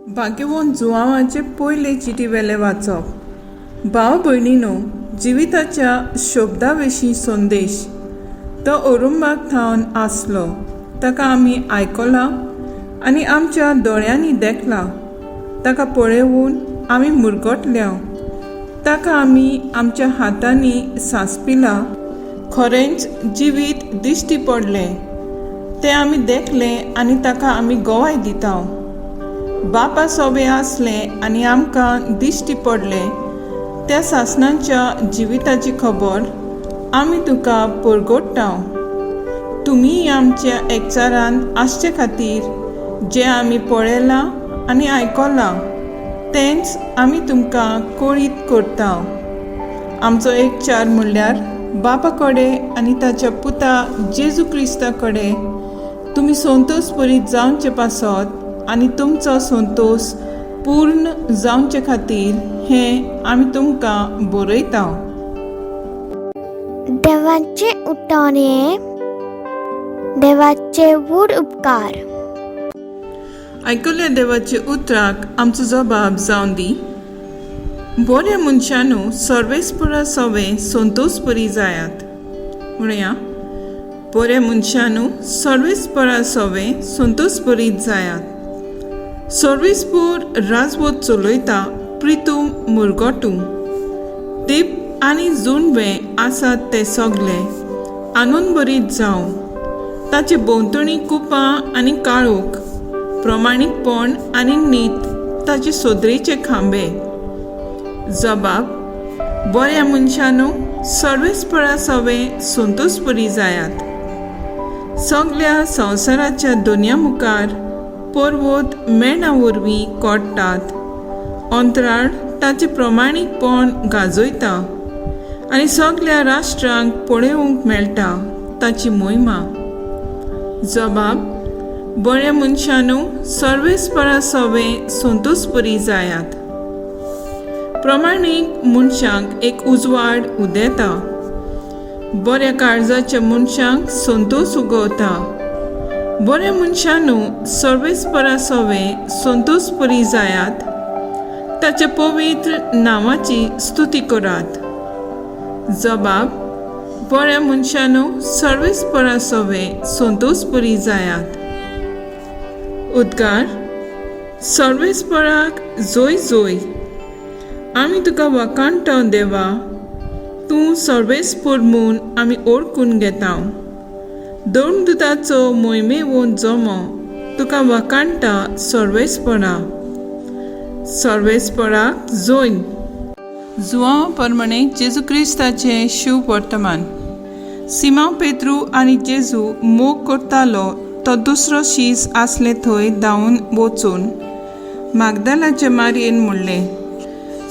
भाग्यवंत जुआंवाचे पयले चिटी वेले वाचप। भाव भयणीनो, जिविताच्या शोभदा विशीं संदेश तो औरुंबाक थावन आसलो, ताका आमी आयकलां आनी आमच्या दोळ्यांनी देखलां। ताका पळेवून आमी मुरगटल्या, ताका आमी आमच्या हातांनी सांसपिलां। खरेंच जिवीत दिश्टी पडलें तें आमी देखलें आनी ताका आमी गोवाय दिता। बापा सोबे आसलें आनी आमकां दिश्टी पडलें त्या सासणांच्या जिविताची खबर आमी तुका परगट्टा। तुमी आमच्या एकचारांत आसचे खातीर जें आमी पळयलां आनी आयकलां तेंच आमी तुमकां कळीत करता। आमचो एकचार म्हणल्यार बापा कडेन आनी ताच्या पुता जेजू क्रिस्ता कडेन तुमी संतोश भरीत जावचे पासत आनी तुमचो संतोश पूर्ण जावचे खातीर हें आमी तुमकां बरयता। देवाचे उतोणे, देवाचे वूड उपकार। आयकल्या देवाचे उतराक आमचो जबाब जावन दी। बऱ्या मनशानो सर्वेस्परा सवे संतोष बरी जायात। म्हणया बऱ्या मनशानो सर्वेस्परा सवे संतोष बरी जायात। सर्वेस्पर राजवट चलयता प्रितूम मुरगोटू। दीप आनी जुणवे आसात ते सगळे आनंद बरीत जावं। ताचे भोंवतणी कुपां आनी काळोख, प्रमाणीकपण आनी नीत ताचे सोदरेचे खांबे। जबाब, बऱ्या मनशानो सर्वेस्परा सवे संतोष बरी जायात। सगळ्या संवसाराच्या दुनिया मुखार पर्वत मेणा वरवीं कोडटात, अंतराळ ताचे प्रमाणीकपण गाजयता आनी सगळ्या राष्ट्रांक पळोवंक मेळटा ताची मोहिमा। जबाब, बऱ्या मनशानो सर्वेस्परा सवे संतोष बरी जायात। प्रमाणीक मनशांक एक उजवाड उदेता, बऱ्या काळजाच्या मनशांक संतोष उगवता। बऱ्या मनशानो सर्वेस्परा सवे संतोष बरी जायात, ताच्या पवित्र नांवाची स्तुती करात। जबाब, बऱ्या मनशानो सर्वेस्परा सवे संतोष बरी जायात। उद्गार, सर्वेस्पराक जोय जोय। आमी तुका वखाणटा देवा, तूं सर्वेस्पर म्हूण आमी ओळखून घेता। दोन दुताचो मोहिमेवंत जमो तुका वखाणटा सर्वेस्परा। सर्वेस्पराक जोय। जुआंव परमणे जेजू क्रिस्ताचे शिव वर्तमान। सिमांव पेद्रू आनी जेजू मोग करतालो तो दुसरो शीस आसले थंय धांवन वचून मागदालाच्या मारयेन म्हणलें,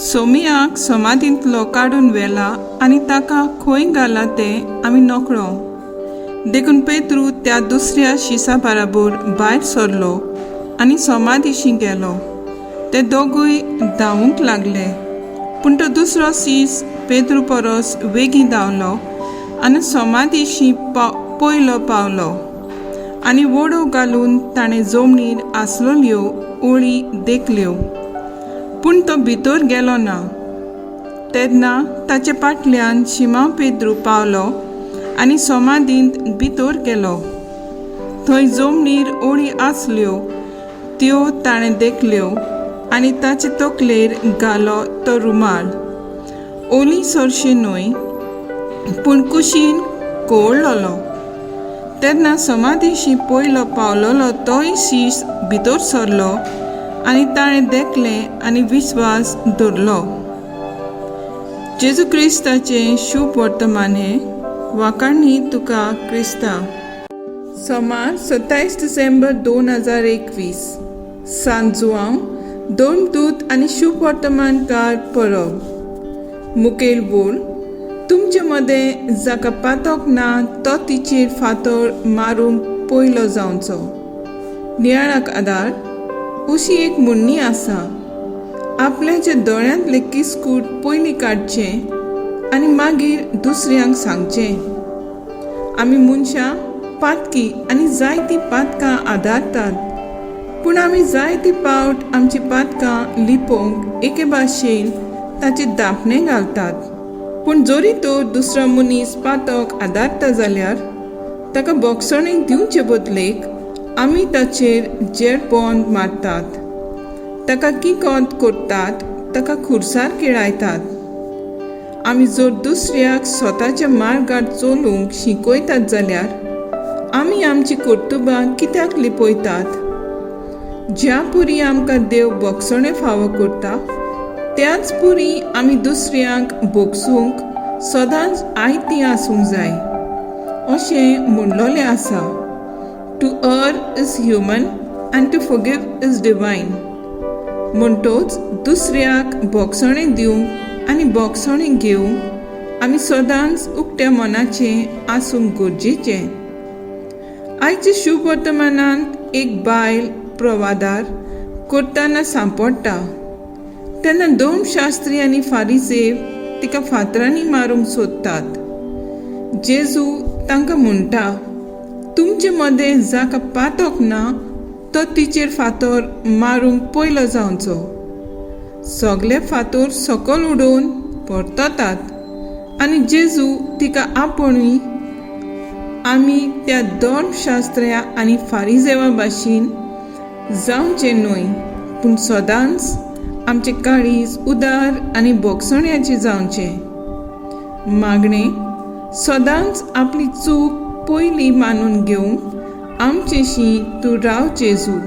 सोमियाक समाधींतलो काडून व्हेला आनी ताका खंय घाला तें आमी नकळो। देखून पेद्रू त्या दुसऱ्या शिसा बराबर भायर सरलो आनी समाधीशी गेलो। ते दोगूय धांवूंक लागले, पूण तो दुसरो शीस पेद्रू परस वेगीं धांवलो आनी समाधीशी पयलो पावलो आनी वडो घालून ताणें जमनीर आसलोल्यो ओळी देखल्यो, पूण तो भितर गेलो ना। तेन्ना ताचे फाटल्यान शिमांव पेद्रू पावलो आनी समाधींत भितर गेलो। थंय जमनीर ओळी आसल्यो त्यो ताणें देखल्यो आनी ताचे तकलेर घालो तो रुमाल। ओली सरशी न्हय, पूण कुशीन कवळलोलो। तेन्ना समाधीशी पयलो पावलोलो तोय शीस भितर सरलो आनी ताणें देखलें आनी विस्वास धरलो। जेजू क्रिस्ताचे शुभ वर्तमान हें वाकाणी तुका क्रिस्ता। सोमार 27 डिसेंबर 2021 सांजुआंव दोन दूत आनी शुभ वर्तमानकार परब। मुखेल बोल, तुमचे मदें जाका पातोक ना तो तिचेर फातर मारूंक पयलो जावचो। नियाळाक आदार, अशी एक म्हणणी आसा, आपल्याच्या दोळ्यांतले किसकूट पयलीं काडचें आनी मागीर दुसऱ्यांक सांगचें। आमी मनशां पातकी आनी जायतीं पातकां आदारतात, पूण आमी जायते फावट आमची पातकां लिपोवंक एके भाशेन ताचे दापणे घालतात. पूण जोरी तर दुसरो मनीस पातोक आदारता जाल्यार ताका बोगसणेक दिवचे बदलेक आमी ताचेर जेरबोंद मारतात, ताका किकोंत करतात, ताका खुर्सार किळायतात. आमी जर दुसऱ्याक स्वताच्या मार्गार चलूंक शिकयतात जाल्यार आमी आमची कर्तुबां कित्याक लिपयतात? ज्या पुरी आमकां देव बोगसणें फावो करता त्याच पुरी आमी दुसऱ्यांक बोगसूंक सदांच आयतीं आसूंक जाय अशें म्हणलोलें आसा. To err is human and to forgive is divine. म्हणटोच दुसऱ्याक बोगसणें दिवंक आनी बोगसणें घेवंक आमी सदांच उक्त्या मनाचें आसूंक गरजेचें. आयच्या शुभ वर्तमानांत एक बायल प्रवादार करतना सांपडटा तेन्ना दोन शास्त्री आनी फारिसेव तिका फातरांनी मारूंक सोदतात. जेजू तांकां म्हणटा, तुमचे मदें जाका पातोक ना तो तिचेर फातर मारूंक पयलो जावचो. सगळे फातर सकयल उडोवन परततात आनी जेजू तिका आपुणूय आमी त्या दोन शास्त्र्या आनी फारिसेवा भाशेन जावचें न्हय, पूण सदांच आमचें काळीज उदार आनी बोगसण्याचें जावचें. मागणें, सदांच आपली चूक पयली मानून घेवंक आमचेशी तूं राव जेजू.